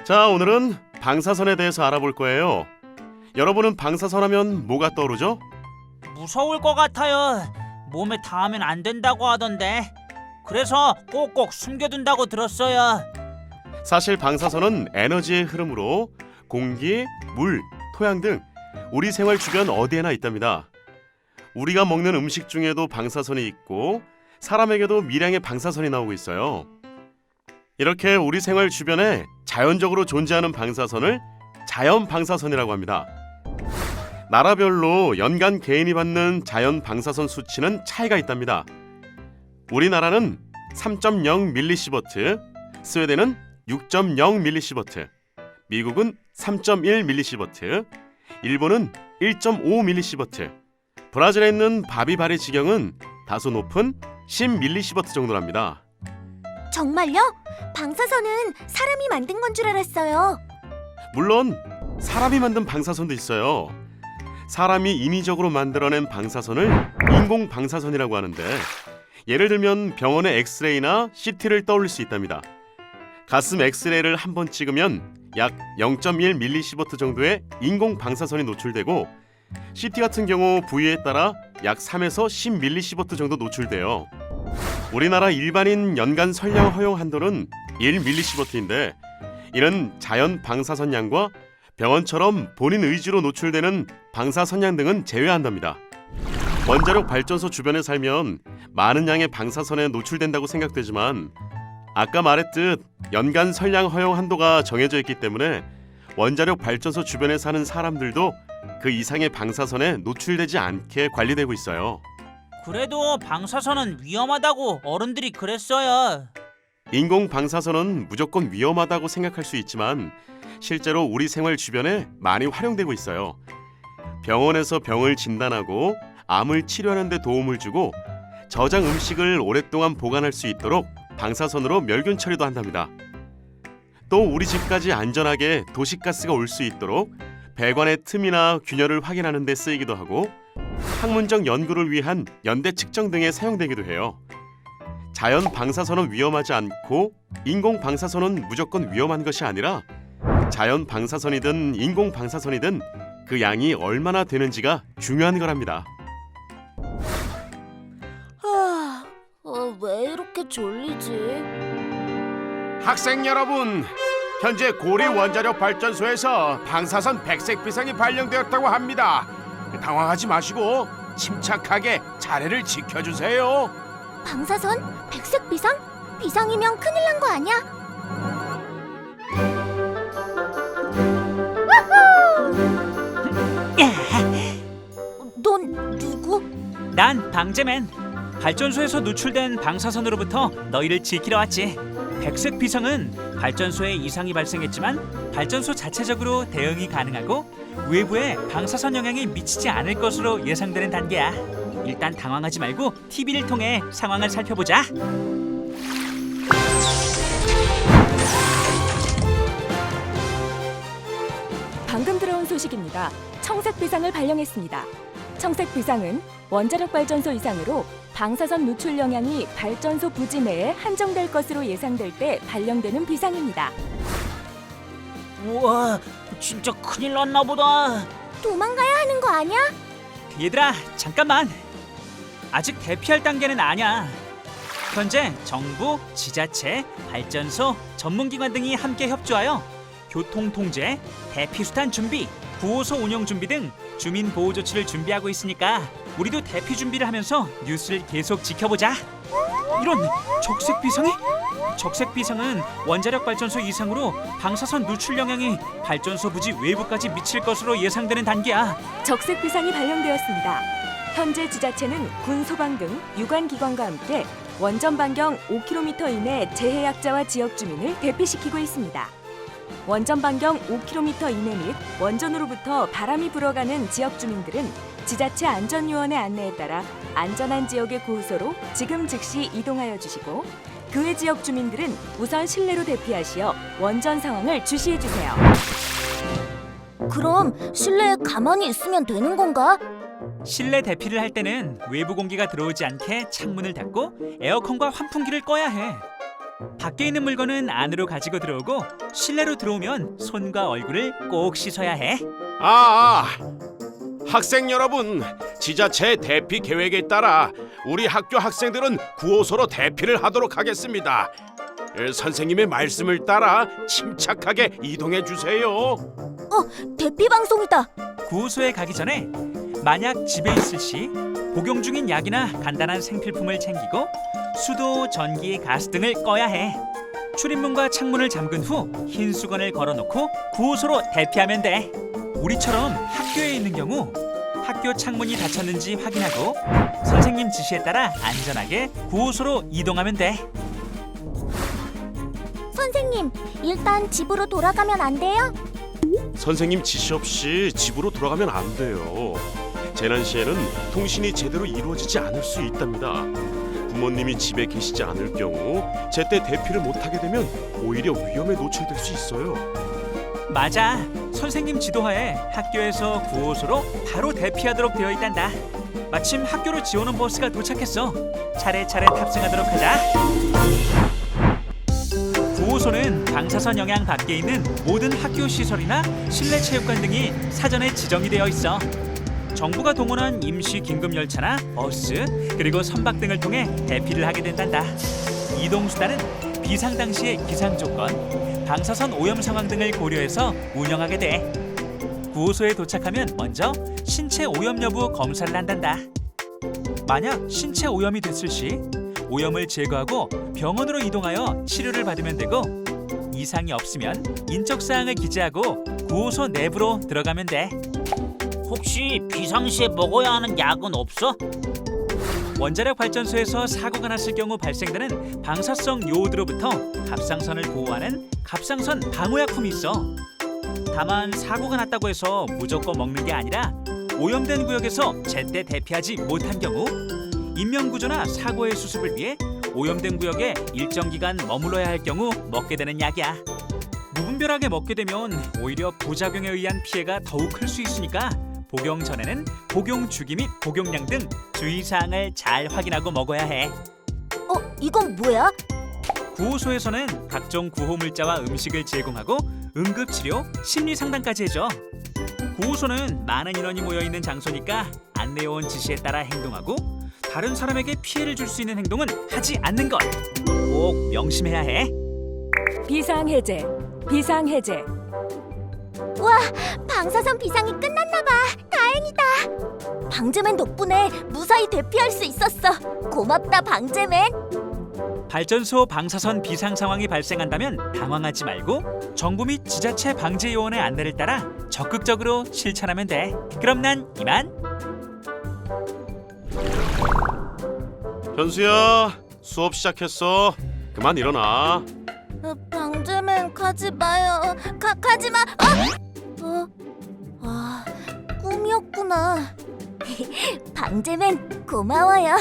자, 오늘은 방사선에 대해서 알아볼 거예요. 여러분은 방사선 하면 뭐가 떠오르죠? 무서울 것 같아요. 몸에 닿으면 안 된다고 하던데. 그래서 꼭꼭 숨겨둔다고 들었어요. 사실 방사선은 에너지의 흐름으로 공기, 물, 토양 등 우리 생활 주변 어디에나 있답니다. 우리가 먹는 음식 중에도 방사선이 있고 사람에게도 미량의 방사선이 나오고 있어요. 이렇게 우리 생활 주변에 자연적으로 존재하는 방사선을 자연 방사선이라고 합니다. 나라별로 연간 개인이 받는 자연 방사선 수치는 차이가 있답니다. 우리나라는 3.0mSv, 스웨덴은 6.0mSv, 미국은 3.1mSv, 일본은 1.5mSv, 브라질에 있는 바비바리 지경은 다소 높은 10mSv 정도랍니다. 정말요? 방사선은 사람이 만든 건 줄 알았어요. 물론 사람이 만든 방사선도 있어요. 사람이 인위적으로 만들어낸 방사선을 인공 방사선이라고 하는데, 예를 들면 병원의 엑스레이나 CT를 떠올릴 수 있답니다. 가슴 엑스레이를 한 번 찍으면 약 0.1mSv 정도의 인공 방사선이 노출되고, CT 같은 경우 부위에 따라 약 3에서 10mSv 정도 노출돼요. 우리나라 일반인 연간 선량 허용 한도는 1mSv인데, 이는 자연 방사선량과 병원처럼 본인 의지로 노출되는 방사선량 등은 제외한답니다. 원자력 발전소 주변에 살면 많은 양의 방사선에 노출된다고 생각되지만, 아까 말했듯 연간 선량 허용 한도가 정해져 있기 때문에 원자력 발전소 주변에 사는 사람들도 그 이상의 방사선에 노출되지 않게 관리되고 있어요. 그래도 방사선은 위험하다고 어른들이 그랬어요. 인공 방사선은 무조건 위험하다고 생각할 수 있지만 실제로 우리 생활 주변에 많이 활용되고 있어요. 병원에서 병을 진단하고 암을 치료하는 데 도움을 주고, 저장 음식을 오랫동안 보관할 수 있도록 방사선으로 멸균 처리도 한답니다. 또 우리 집까지 안전하게 도시가스가 올 수 있도록 배관의 틈이나 균열을 확인하는 데 쓰이기도 하고, 학문적 연구를 위한 연대 측정 등에 사용되기도 해요. 자연 방사선은 위험하지 않고 인공 방사선은 무조건 위험한 것이 아니라, 자연 방사선이든 인공 방사선이든 그 양이 얼마나 되는지가 중요한 거랍니다. 왜 이렇게 졸리지? 학생 여러분, 현재 고리 원자력 발전소에서 방사선 백색 비상이 발령되었다고 합니다. 당황하지 마시고 침착하게 자리를 지켜주세요. 방사선? 백색 비상? 비상이면 큰일 난 거 아니야? 넌 누구? 난 방제맨. 발전소에서 노출된 방사선으로부터 너희를 지키러 왔지. 백색 비상은 발전소에 이상이 발생했지만 발전소 자체적으로 대응이 가능하고 외부에 방사선 영향이 미치지 않을 것으로 예상되는 단계야. 일단 당황하지 말고 TV를 통해 상황을 살펴보자. 방금 들어온 소식입니다. 청색 비상을 발령했습니다. 청색 비상은 원자력 발전소 이상으로 방사선 노출 영향이 발전소 부지 내에 한정될 것으로 예상될 때 발령되는 비상입니다. 우와, 진짜 큰일 났나 보다. 도망가야 하는 거 아니야? 얘들아, 잠깐만. 아직 대피할 단계는 아니야. 현재 정부, 지자체, 발전소, 전문기관 등이 함께 협조하여 교통 통제, 대피 수탄 준비, 구호소 운영 준비 등 주민 보호 조치를 준비하고 있으니까 우리도 대피 준비를 하면서 뉴스를 계속 지켜보자. 이런, 적색 비상이? 적색 비상은 원자력 발전소 이상으로 방사선 노출 영향이 발전소 부지 외부까지 미칠 것으로 예상되는 단계야. 적색 비상이 발령되었습니다. 현재 지자체는 군 소방 등 유관 기관과 함께 원전 반경 5km 이내 재해약자와 지역 주민을 대피시키고 있습니다. 원전 반경 5km 이내 및 원전으로부터 바람이 불어가는 지역 주민들은 지자체 안전요원의 안내에 따라 안전한 지역의 구호소로 지금 즉시 이동하여 주시고, 그 외 지역 주민들은 우선 실내로 대피하시어 원전 상황을 주시해 주세요. 그럼 실내에 가만히 있으면 되는 건가? 실내 대피를 할 때는 외부 공기가 들어오지 않게 창문을 닫고 에어컨과 환풍기를 꺼야 해. 밖에 있는 물건은 안으로 가지고 들어오고 실내로 들어오면 손과 얼굴을 꼭 씻어야 해. 학생 여러분, 지자체 대피 계획에 따라 우리 학교 학생들은 9호소로 대피를 하도록 하겠습니다. 선생님의 말씀을 따라 침착하게 이동해 주세요. 대피 방송이다. 9호소에 가기 전에 만약 집에 있을 시 복용 중인 약이나 간단한 생필품을 챙기고 수도, 전기, 가스 등을 꺼야 해. 출입문과 창문을 잠근 후 흰 수건을 걸어놓고 9호소로 대피하면 돼. 우리처럼 학교에 있는 경우 학교 창문이 닫혔는지 확인하고 선생님 지시에 따라 안전하게 9호소로 이동하면 돼. 선생님, 일단 집으로 돌아가면 안 돼요? 선생님 지시 없이 집으로 돌아가면 안 돼요. 재난 시에는 통신이 제대로 이루어지지 않을 수 있답니다. 부모님이 집에 계시지 않을 경우 제때 대피를 못하게 되면 오히려 위험에 노출될 수 있어요. 맞아. 선생님 지도하에 학교에서 9호소로 바로 대피하도록 되어 있단다. 마침 학교로 지오는 버스가 도착했어. 차례차례 탑승하도록 하자. 9호소는 방사선 영향 밖에 있는 모든 학교 시설이나 실내 체육관 등이 사전에 지정이 되어 있어. 정부가 동원한 임시 긴급 열차나 버스 그리고 선박 등을 통해 대피를 하게 된단다. 이동 수단은 비상 당시의 기상 조건, 방사선 오염 상황 등을 고려해서 운영하게 돼. 9호소에 도착하면 먼저 신체 오염 여부 검사를 한단다. 만약 신체 오염이 됐을 시 오염을 제거하고 병원으로 이동하여 치료를 받으면 되고 이상이 없으면 인적 사항을 기재하고 9호소 내부로 들어가면 돼. 혹시 비상시에 먹어야 하는 약은 없어? 원자력 발전소에서 사고가 났을 경우 발생되는 방사성 요오드로부터 갑상선을 보호하는 갑상선 방호약품이 있어. 다만 사고가 났다고 해서 무조건 먹는 게 아니라 오염된 구역에서 제때 대피하지 못한 경우 인명구조나 사고의 수습을 위해 오염된 구역에 일정 기간 머물러야 할 경우 먹게 되는 약이야. 무분별하게 먹게 되면 오히려 부작용에 의한 피해가 더욱 클 수 있으니까 복용 전에는 복용 주기 및 복용량 등 주의사항을 잘 확인하고 먹어야 해. 이건 뭐야? 9호소에서는 각종 구호물자와 음식을 제공하고 응급치료, 심리상담까지 해줘. 9호소는 많은 인원이 모여있는 장소니까 안내요원 지시에 따라 행동하고 다른 사람에게 피해를 줄 수 있는 행동은 하지 않는 것 꼭 명심해야 해. 비상해제, 비상해제. 와, 방사선 비상이 끝났나 봐. 다행이다. 방제맨 덕분에 무사히 대피할 수 있었어. 고맙다, 방제맨. 발전소 방사선 비상 상황이 발생한다면 당황하지 말고 정부 및 지자체 방제 요원의 안내를 따라 적극적으로 실천하면 돼. 그럼 난 이만. 현수야, 수업 시작했어. 그만 일어나. 방제맨 가지 마요. 가지 마. 꿈이었구나. 방제맨 고마워요.